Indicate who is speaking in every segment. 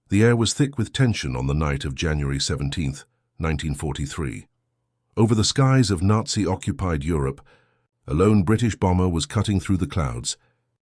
Speaker 1: The air was thick with tension on the night of January 17, 1943. Over the skies of Nazi-occupied Europe, a lone British bomber was cutting through the clouds,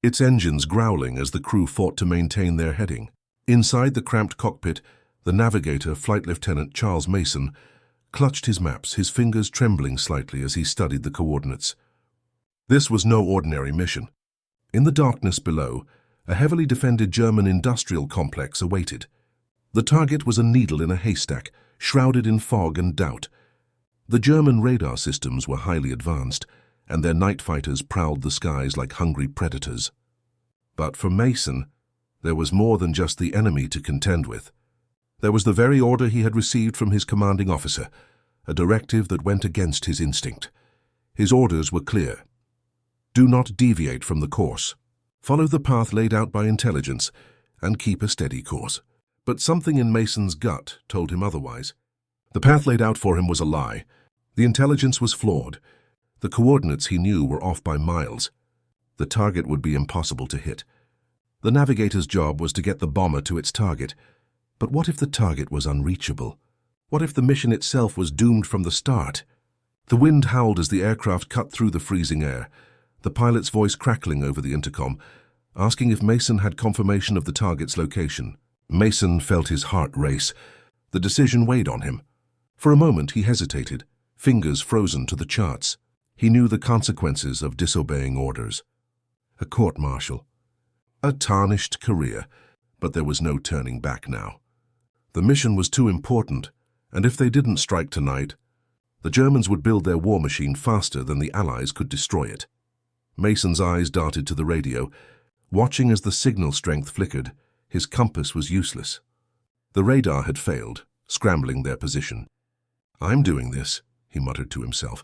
Speaker 1: its engines growling as the crew fought to maintain their heading. Inside the cramped cockpit, the Navigator, Flight Lieutenant Charles Mason, clutched his maps, his fingers trembling slightly as he studied the coordinates. This was no ordinary mission. In the darkness below, a heavily defended German industrial complex awaited. The target was a needle in a haystack, shrouded in fog and doubt. The German radar systems were highly advanced, and their night fighters prowled the skies like hungry predators. But for Mason, there was more than just the enemy to contend with. There was the very order he had received from his commanding officer, a directive that went against his instinct. His orders were clear. Do not deviate from the course. Follow the path laid out by intelligence and keep a steady course. But something in Mason's gut told him otherwise. The path laid out for him was a lie. The intelligence was flawed. The coordinates he knew were off by miles. The target would be impossible to hit. The Navigator's job was to get the bomber to its target. But what if the target was unreachable? What if the mission itself was doomed from the start? The wind howled as the aircraft cut through the freezing air, the pilot's voice crackling over the intercom, asking if Mason had confirmation of the target's location. Mason felt his heart race. The decision weighed on him. For a moment he hesitated, fingers frozen to the charts. He knew the consequences of disobeying orders. A court-martial. A tarnished career, but there was no turning back now. The mission was too important, and if they didn't strike tonight, the Germans would build their war machine faster than the Allies could destroy it. Mason's eyes darted to the radio. Watching as the signal strength flickered, his compass was useless. The radar had failed, scrambling their position. "I'm doing this," he muttered to himself.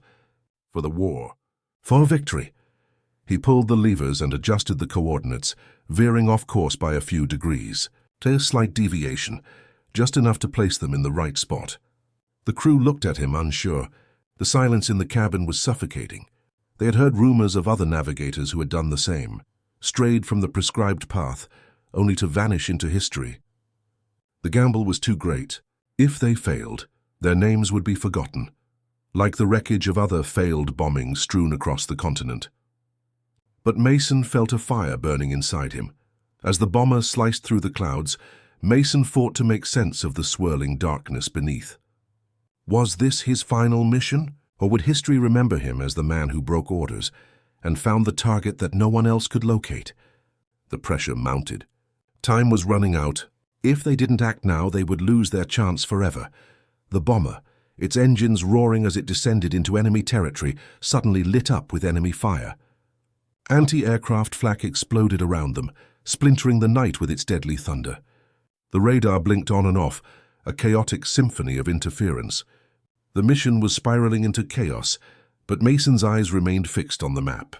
Speaker 1: "For the war. For victory." He pulled the levers and adjusted the coordinates, veering off course by a few degrees. To a slight deviation, just enough to place them in the right spot. The crew looked at him unsure. The silence in the cabin was suffocating. They had heard rumors of other navigators who had done the same, strayed from the prescribed path, only to vanish into history. The gamble was too great. If they failed, their names would be forgotten, like the wreckage of other failed bombings strewn across the continent. But Mason felt a fire burning inside him. As the bomber sliced through the clouds, Mason fought to make sense of the swirling darkness beneath. Was this his final mission? Or would history remember him as the man who broke orders and found the target that no one else could locate? The pressure mounted. Time was running out. If they didn't act now, they would lose their chance forever. The bomber, its engines roaring as it descended into enemy territory, suddenly lit up with enemy fire. Anti-aircraft flak exploded around them, splintering the night with its deadly thunder. The radar blinked on and off, a chaotic symphony of interference. The mission was spiraling into chaos, but Mason's eyes remained fixed on the map.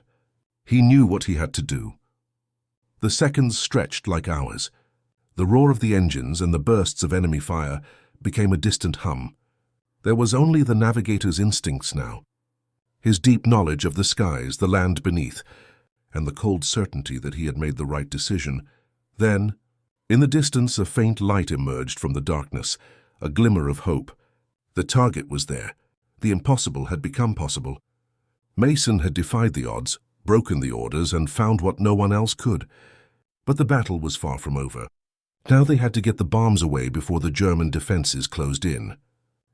Speaker 1: He knew what he had to do. The seconds stretched like hours. The roar of the engines and the bursts of enemy fire became a distant hum. There was only the Navigator's instincts now. His deep knowledge of the skies, the land beneath, and the cold certainty that he had made the right decision. Then, in the distance, a faint light emerged from the darkness, a glimmer of hope. The target was there. The impossible had become possible. Mason had defied the odds, broken the orders, and found what no one else could. But the battle was far from over. Now they had to get the bombs away before the German defenses closed in.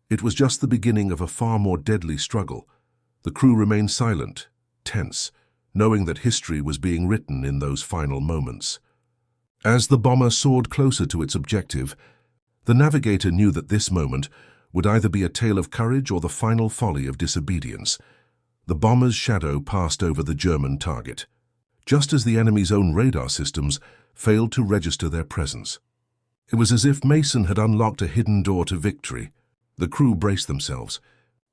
Speaker 1: It was just the beginning of a far more deadly struggle. The crew remained silent, tense, knowing that history was being written in those final moments. As the bomber soared closer to its objective, the Navigator knew that this moment would either be a tale of courage or the final folly of disobedience. The bomber's shadow passed over the German target, just as the enemy's own radar systems failed to register their presence. It was as if Mason had unlocked a hidden door to victory. The crew braced themselves.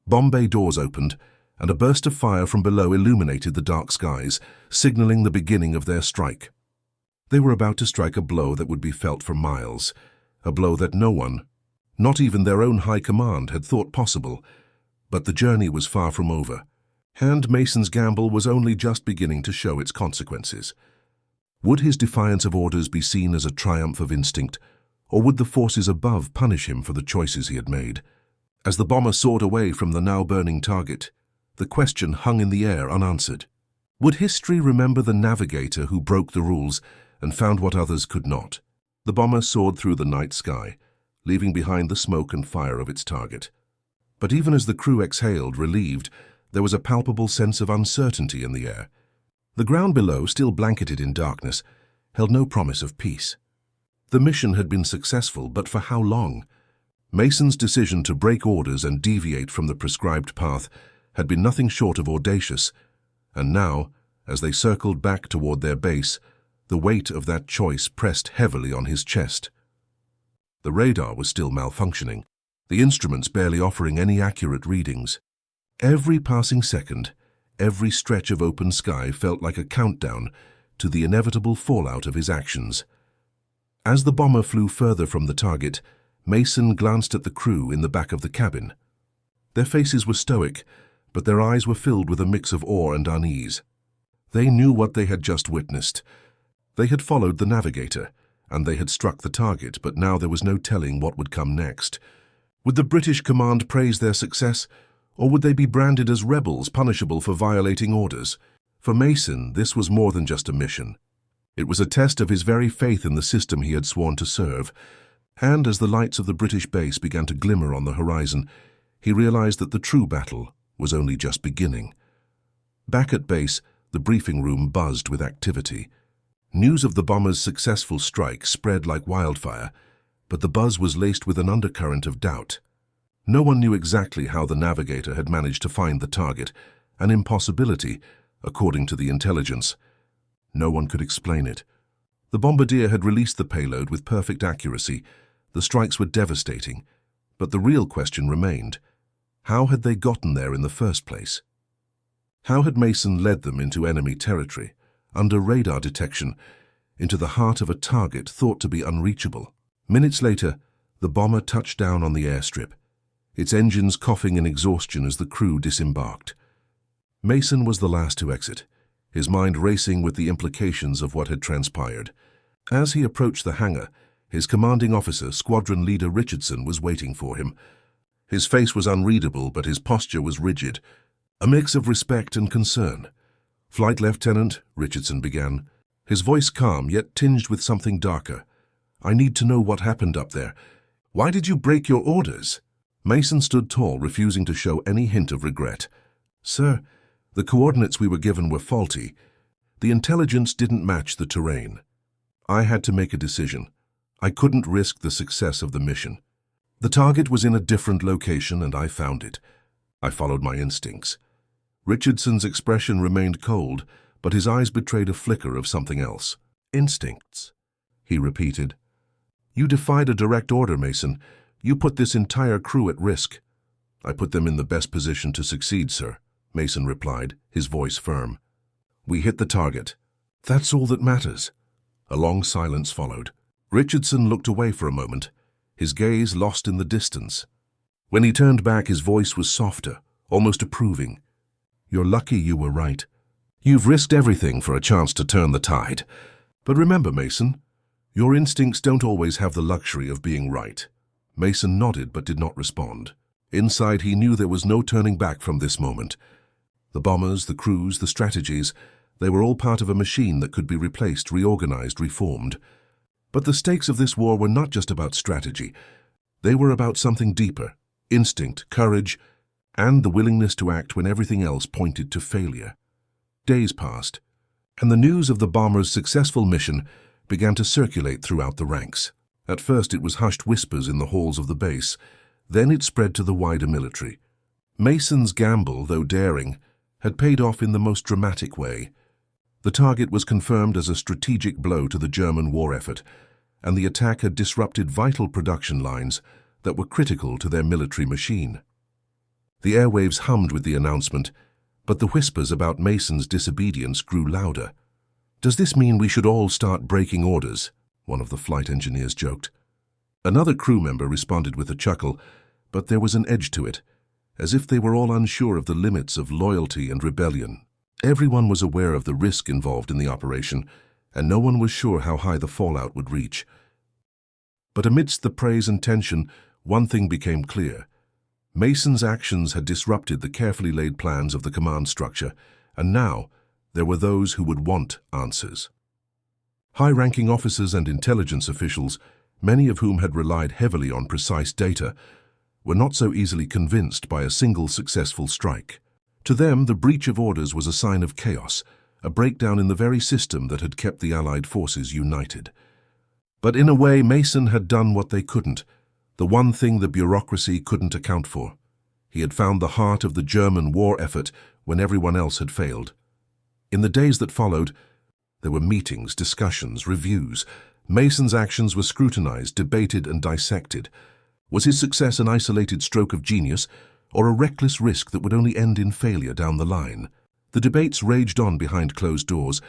Speaker 1: Bomb bay doors opened, and a burst of fire from below illuminated the dark skies, signaling the beginning of their strike. They were about to strike a blow that would be felt for miles, a blow that no one, not even their own high command, had thought possible. But the journey was far from over, and Mason's gamble was only just beginning to show its consequences. Would his defiance of orders be seen as a triumph of instinct, Or would the forces above punish him for the choices he had made? As the bomber soared away from the now-burning target, the question hung in the air unanswered. Would history remember the navigator who broke the rules and found what others could not? The bomber soared through the night sky, leaving behind the smoke and fire of its target. But even as the crew exhaled, relieved, there was a palpable sense of uncertainty in the air. The ground below, still blanketed in darkness, held no promise of peace. The mission had been successful, but for how long? Mason's decision to break orders and deviate from the prescribed path had been nothing short of audacious, and now, as they circled back toward their base, the weight of that choice pressed heavily on his chest. The radar was still malfunctioning, the instruments barely offering any accurate readings. Every passing second, every stretch of open sky felt like a countdown to the inevitable fallout of his actions. As the bomber flew further from the target, Mason glanced at the crew in the back of the cabin. Their faces were stoic, but their eyes were filled with a mix of awe and unease. They knew what they had just witnessed. They had followed the navigator, and they had struck the target, but now there was no telling what would come next. Would the British command praise their success, or would they be branded as rebels punishable for violating orders? For Mason, this was more than just a mission. It was a test of his very faith in the system he had sworn to serve, and as the lights of the British base began to glimmer on the horizon, he realized that the true battle was only just beginning. Back at base, the briefing room buzzed with activity. News of the bomber's successful strike spread like wildfire, but the buzz was laced with an undercurrent of doubt. No one knew exactly how the navigator had managed to find the target, an impossibility, according to the intelligence. No one could explain it. The bombardier had released the payload with perfect accuracy. The strikes were devastating, but the real question remained. How had they gotten there in the first place? How had Mason led them into enemy territory, under radar detection, into the heart of a target thought to be unreachable? Minutes later, the bomber touched down on the airstrip, its engines coughing in exhaustion as the crew disembarked. Mason was the last to exit, his mind racing with the implications of what had transpired. As he approached the hangar, his commanding officer, Squadron Leader Richardson, was waiting for him. His face was unreadable, but his posture was rigid, a mix of respect and concern. "Flight Lieutenant," Richardson began, his voice calm yet tinged with something darker. "I need to know what happened up there. Why did you break your orders?" Mason stood tall, refusing to show any hint of regret. "Sir, the coordinates we were given were faulty. The intelligence didn't match the terrain. I had to make a decision. I couldn't risk the success of the mission. The target was in a different location, and I found it. I followed my instincts." Richardson's expression remained cold, but his eyes betrayed a flicker of something else. "Instincts," he repeated. "You defied a direct order, Mason. You put this entire crew at risk." "I put them in the best position to succeed, sir," Mason replied, his voice firm. "We hit the target. That's all that matters." A long silence followed. Richardson looked away for a moment, his gaze lost in the distance. When he turned back, his voice was softer, almost approving. "You're lucky you were right. You've risked everything for a chance to turn the tide. But remember, Mason, your instincts don't always have the luxury of being right." Mason nodded but did not respond. Inside, he knew there was no turning back from this moment. The bombers, the crews, the strategies, they were all part of a machine that could be replaced, reorganized, reformed. But the stakes of this war were not just about strategy. They were about something deeper: instinct, courage, and the willingness to act when everything else pointed to failure. Days passed, and the news of the bomber's successful mission began to circulate throughout the ranks. At first it was hushed whispers in the halls of the base, then it spread to the wider military. Mason's gamble, though daring, had paid off in the most dramatic way. The target was confirmed as a strategic blow to the German war effort, and the attack had disrupted vital production lines that were critical to their military machine. The airwaves hummed with the announcement, but the whispers about Mason's disobedience grew louder. "Does this mean we should all start breaking orders?" one of the flight engineers joked. Another crew member responded with a chuckle, but there was an edge to it, as if they were all unsure of the limits of loyalty and rebellion. Everyone was aware of the risk involved in the operation, and no one was sure how high the fallout would reach. But amidst the praise and tension, one thing became clear. Mason's actions had disrupted the carefully laid plans of the command structure, and now there were those who would want answers. High-ranking officers and intelligence officials, many of whom had relied heavily on precise data, were not so easily convinced by a single successful strike. To them, the breach of orders was a sign of chaos, a breakdown in the very system that had kept the Allied forces united. But in a way, Mason had done what they couldn't, the one thing the bureaucracy couldn't account for. He had found the heart of the German war effort when everyone else had failed. In the days that followed, there were meetings, discussions, reviews. Mason's actions were scrutinized, debated, and dissected. Was his success an isolated stroke of genius, or a reckless risk that would only end in failure down the line? The debates raged on behind closed doors,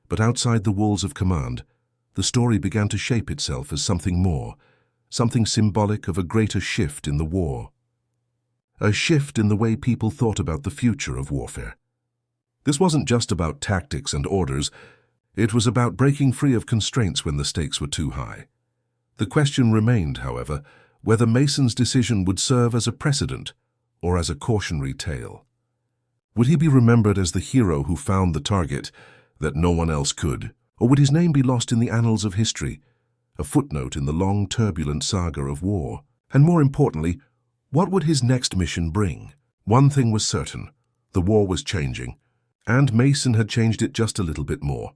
Speaker 1: but outside the walls of command, the story began to shape itself as something more, something symbolic of a greater shift in the war. A shift in the way people thought about the future of warfare. This wasn't just about tactics and orders, it was about breaking free of constraints when the stakes were too high. The question remained, however, whether Mason's decision would serve as a precedent or as a cautionary tale. Would he be remembered as the hero who found the target that no one else could, or would his name be lost in the annals of history, a footnote in the long, turbulent saga of war? And more importantly, what would his next mission bring? One thing was certain: the war was changing, and Mason had changed it just a little bit more.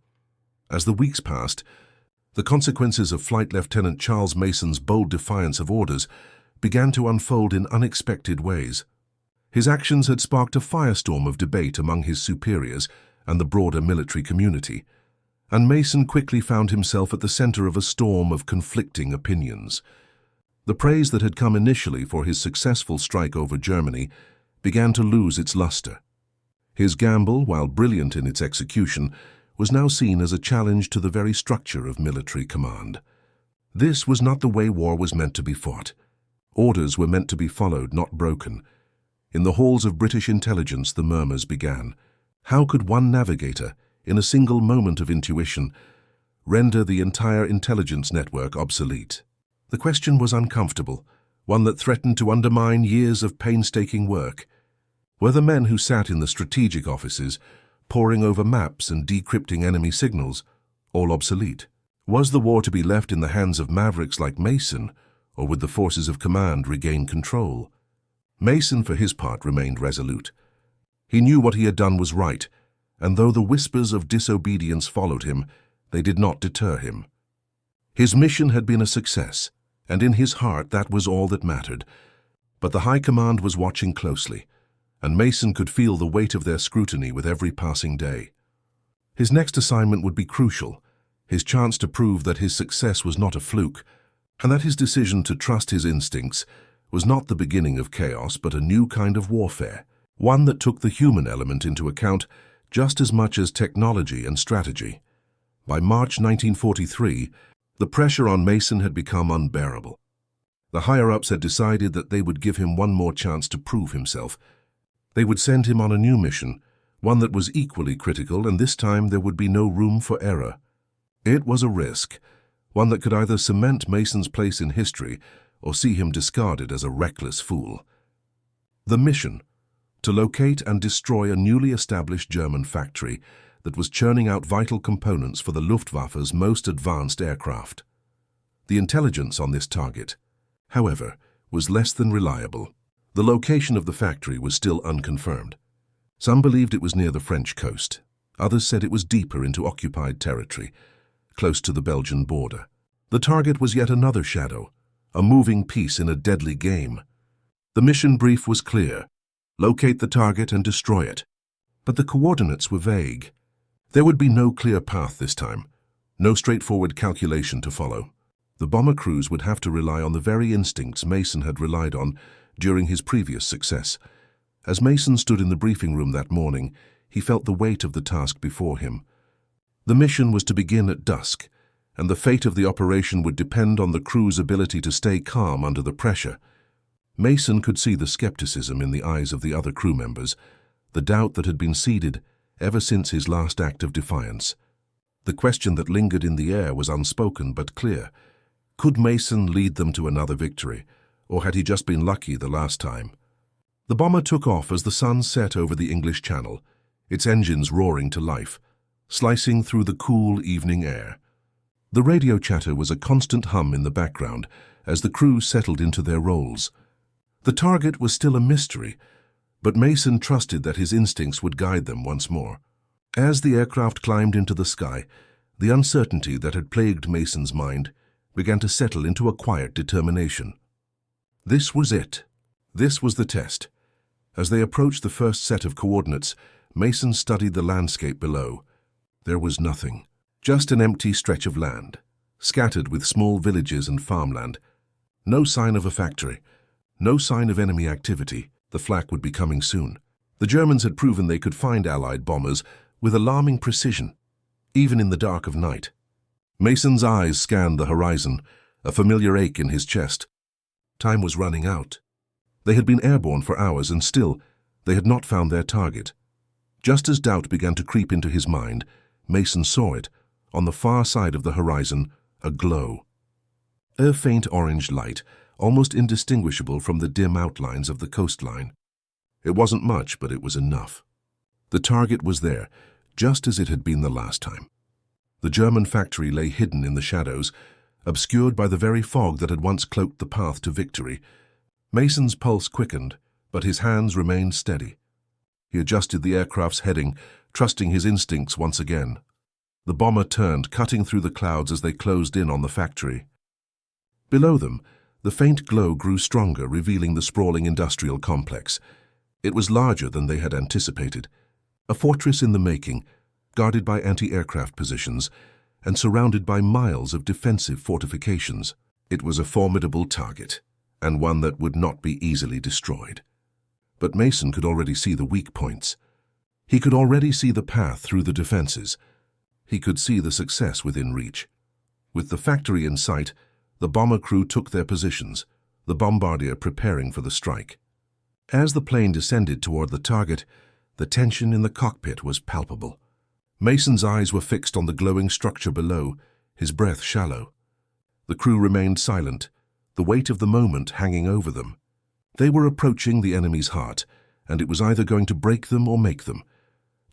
Speaker 1: As the weeks passed, the consequences of Flight Lieutenant Charles Mason's bold defiance of orders began to unfold in unexpected ways. His actions had sparked a firestorm of debate among his superiors and the broader military community, and Mason quickly found himself at the center of a storm of conflicting opinions. The praise that had come initially for his successful strike over Germany began to lose its luster. His gamble, while brilliant in its execution, was now seen as a challenge to the very structure of military command. This was not the way war was meant to be fought. Orders were meant to be followed, not broken. In the halls of British intelligence, the murmurs began. How could one navigator, in a single moment of intuition, render the entire intelligence network obsolete? The question was uncomfortable, one that threatened to undermine years of painstaking work. Were the men who sat in the strategic offices, poring over maps and decrypting enemy signals, all obsolete? Was the war to be left in the hands of mavericks like Mason, or would the forces of command regain control? Mason, for his part, remained resolute. He knew what he had done was right, and though the whispers of disobedience followed him, they did not deter him. His mission had been a success, and in his heart that was all that mattered. But the High Command was watching closely, and Mason could feel the weight of their scrutiny with every passing day. His next assignment would be crucial, his chance to prove that his success was not a fluke, and that his decision to trust his instincts was not the beginning of chaos but a new kind of warfare, one that took the human element into account just as much as technology and strategy. By March 1943, the pressure on Mason had become unbearable. The higher-ups had decided that they would give him one more chance to prove himself. They would send him on a new mission, one that was equally critical, and this time there would be no room for error. It was a risk, one that could either cement Mason's place in history or see him discarded as a reckless fool. The mission: to locate and destroy a newly established German factory that was churning out vital components for the Luftwaffe's most advanced aircraft. The intelligence on this target, however, was less than reliable. The location of the factory was still unconfirmed. Some believed it was near the French coast. Others said it was deeper into occupied territory, close to the Belgian border. The target was yet another shadow, a moving piece in a deadly game. The mission brief was clear: locate the target and destroy it. But the coordinates were vague. There would be no clear path this time, no straightforward calculation to follow. The bomber crews would have to rely on the very instincts Mason had relied on during his previous success. As Mason stood in the briefing room that morning, he felt the weight of the task before him. The mission was to begin at dusk, and the fate of the operation would depend on the crew's ability to stay calm under the pressure. Mason could see the skepticism in the eyes of the other crew members, the doubt that had been seeded ever since his last act of defiance. The question that lingered in the air was unspoken but clear. Could Mason lead them to another victory, or had he just been lucky the last time? The bomber took off as the sun set over the English Channel, its engines roaring to life, slicing through the cool evening air. The radio chatter was a constant hum in the background as the crew settled into their roles. The target was still a mystery, but Mason trusted that his instincts would guide them once more. As the aircraft climbed into the sky, the uncertainty that had plagued Mason's mind began to settle into a quiet determination. This was it. This was the test. As they approached the first set of coordinates, Mason studied the landscape below. There was nothing. Just an empty stretch of land, scattered with small villages and farmland. No sign of a factory. No sign of enemy activity. The flak would be coming soon. The Germans had proven they could find Allied bombers with alarming precision, even in the dark of night. Mason's eyes scanned the horizon, a familiar ache in his chest. Time was running out. They had been airborne for hours, and still, they had not found their target. Just as doubt began to creep into his mind, Mason saw it, on the far side of the horizon, a glow. A faint orange light, almost indistinguishable from the dim outlines of the coastline. It wasn't much, but it was enough. The target was there, just as it had been the last time. The German factory lay hidden in the shadows, obscured by the very fog that had once cloaked the path to victory. Mason's pulse quickened, but his hands remained steady. He adjusted the aircraft's heading, trusting his instincts once again. The bomber turned, cutting through the clouds as they closed in on the factory. Below them, the faint glow grew stronger, revealing the sprawling industrial complex. It was larger than they had anticipated. A fortress in the making, guarded by anti-aircraft positions, and surrounded by miles of defensive fortifications. It was a formidable target, and one that would not be easily destroyed. But Mason could already see the weak points. He could already see the path through the defenses. He could see the success within reach. With the factory in sight, the bomber crew took their positions, the bombardier preparing for the strike. As the plane descended toward the target, the tension in the cockpit was palpable. Mason's eyes were fixed on the glowing structure below, his breath shallow. The crew remained silent, the weight of the moment hanging over them. They were approaching the enemy's heart, and it was either going to break them or make them.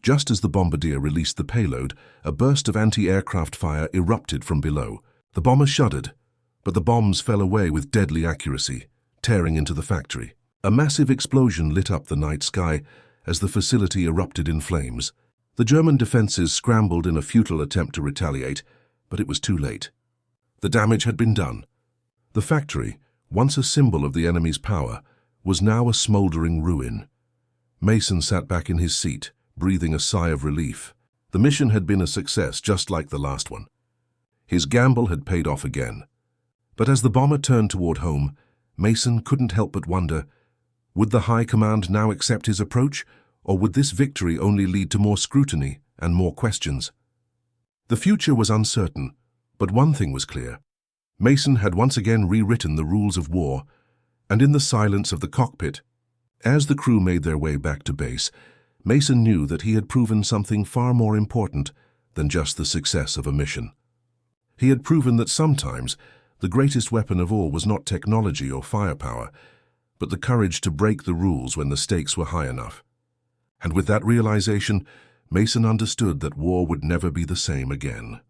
Speaker 1: Just as the bombardier released the payload, a burst of anti-aircraft fire erupted from below. The bomber shuddered, but the bombs fell away with deadly accuracy, tearing into the factory. A massive explosion lit up the night sky as the facility erupted in flames. The German defenses scrambled in a futile attempt to retaliate, but it was too late. The damage had been done. The factory, once a symbol of the enemy's power, was now a smoldering ruin. Mason sat back in his seat, breathing a sigh of relief. The mission had been a success, just like the last one. His gamble had paid off again. But as the bomber turned toward home, Mason couldn't help but wonder, would the High Command now accept his approach, or would this victory only lead to more scrutiny and more questions? The future was uncertain, but one thing was clear. Mason had once again rewritten the rules of war, and in the silence of the cockpit, as the crew made their way back to base, Mason knew that he had proven something far more important than just the success of a mission. He had proven that sometimes the greatest weapon of all was not technology or firepower, but the courage to break the rules when the stakes were high enough. And with that realization, Mason understood that war would never be the same again.